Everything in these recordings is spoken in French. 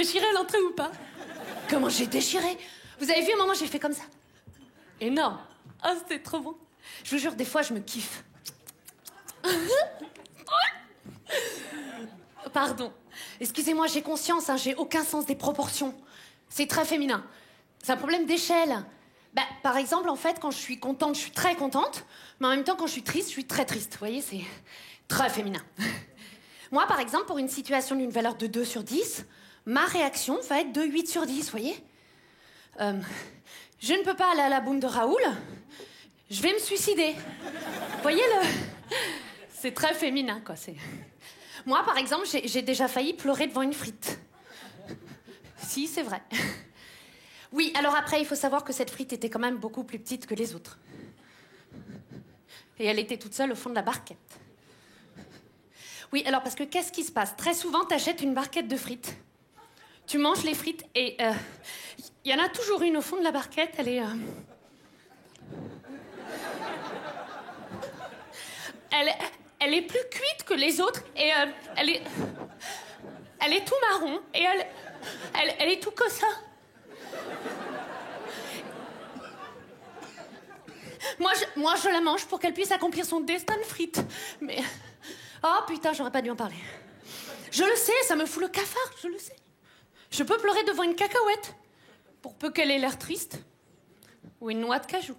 déchiré à l'entrée ou pas? Comment j'ai déchiré? Vous avez vu un moment, j'ai fait comme ça. Énorme. Ah, c'était trop bon. Je vous jure, des fois, je me kiffe. Pardon. Excusez-moi, j'ai conscience, hein, j'ai aucun sens des proportions. C'est très féminin. C'est un problème d'échelle. Bah, par exemple, en fait, quand je suis contente, je suis très contente. Mais en même temps, quand je suis triste, je suis très triste. Vous voyez, c'est très féminin. Moi, par exemple, pour une situation d'une valeur de 2 sur 10, ma réaction va être de 8 sur 10, vous voyez. Je ne peux pas aller à la boum de Raoul. Je vais me suicider. Vous voyez, c'est très féminin, quoi. Moi, par exemple, j'ai déjà failli pleurer devant une frite. Si, c'est vrai. Oui, alors après, il faut savoir que cette frite était quand même beaucoup plus petite que les autres. Et elle était toute seule au fond de la barquette. Oui, alors parce que qu'est-ce qui se passe? Très souvent, t'achètes une barquette de frites. Tu manges les frites et il y en a toujours une au fond de la barquette. Elle est... Elle est plus cuite que les autres et elle est tout marron et elle est tout comme ça. Moi, je la mange pour qu'elle puisse accomplir son destin de frite. Mais... Oh putain, j'aurais pas dû en parler. Je le sais, ça me fout le cafard, je le sais. Je peux pleurer devant une cacahuète, pour peu qu'elle ait l'air triste. Ou une noix de cajou.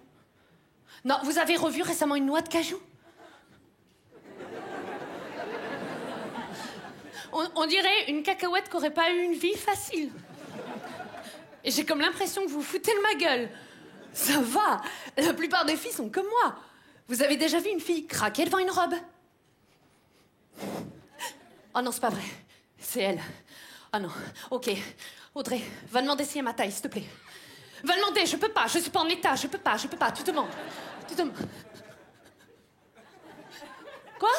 Non, vous avez revu récemment une noix de cajou? On dirait une cacahuète qui aurait pas eu une vie facile. Et j'ai comme l'impression que vous vous foutez de ma gueule. Ça va, la plupart des filles sont comme moi. Vous avez déjà vu une fille craquer devant une robe? Oh non, c'est pas vrai. C'est elle. Ah non, ok. Audrey, va demander si elle ma taille, s'il te plaît. Va demander, je peux pas, je suis pas en état, je peux pas. Tu demandes. Quoi?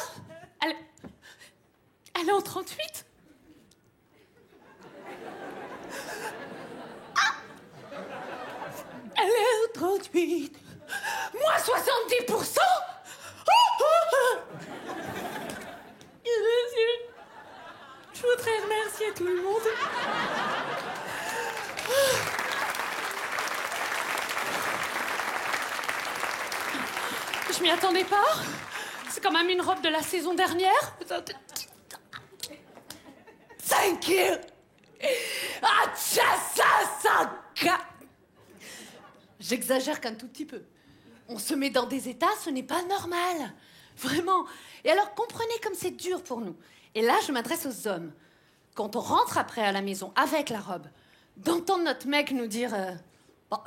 Elle est en 38? Ah! Elle est en 38. Moi, 70%? Je voudrais remercier tout le monde. Je m'y attendais pas. C'est quand même une robe de la saison dernière. Thank you. Ah, ça. J'exagère qu'un tout petit peu. On se met dans des états, ce n'est pas normal. Vraiment. Et alors, comprenez comme c'est dur pour nous. Et là, je m'adresse aux hommes. Quand on rentre après à la maison avec la robe, d'entendre notre mec nous dire bon,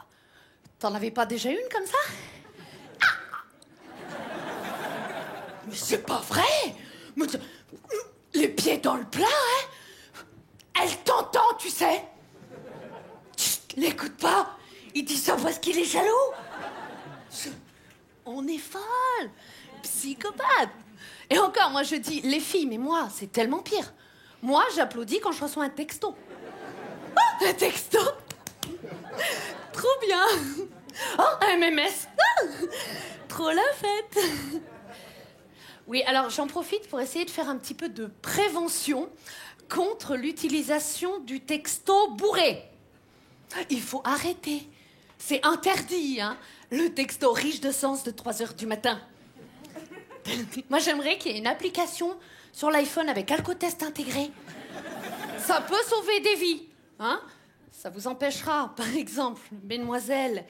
t'en avais pas déjà une comme ça? Mais c'est pas vrai! Les pieds dans le plat, hein? Elle t'entend, tu sais! Chut, l'écoute pas! Il dit ça parce qu'il est jaloux! On est folle! Psychopathe! Et encore, moi je dis les filles, mais moi, c'est tellement pire. Moi, j'applaudis quand je reçois un texto. Oh, un texto! Trop bien! Oh, un MMS! Trop la fête! Oui, alors j'en profite pour essayer de faire un petit peu de prévention contre l'utilisation du texto bourré. Il faut arrêter. C'est interdit, hein, le texto riche de sens de 3h du matin. Moi, j'aimerais qu'il y ait une application sur l'iPhone avec alcotest intégré. Ça peut sauver des vies, hein. Ça vous empêchera, par exemple, mesdemoiselles,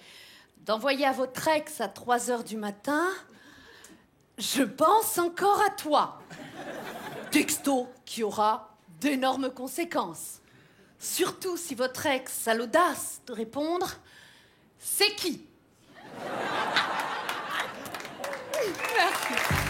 d'envoyer à votre ex à 3h du matin... Je pense encore à toi. Texto qui aura d'énormes conséquences. Surtout si votre ex a l'audace de répondre « C'est qui ?» Merci.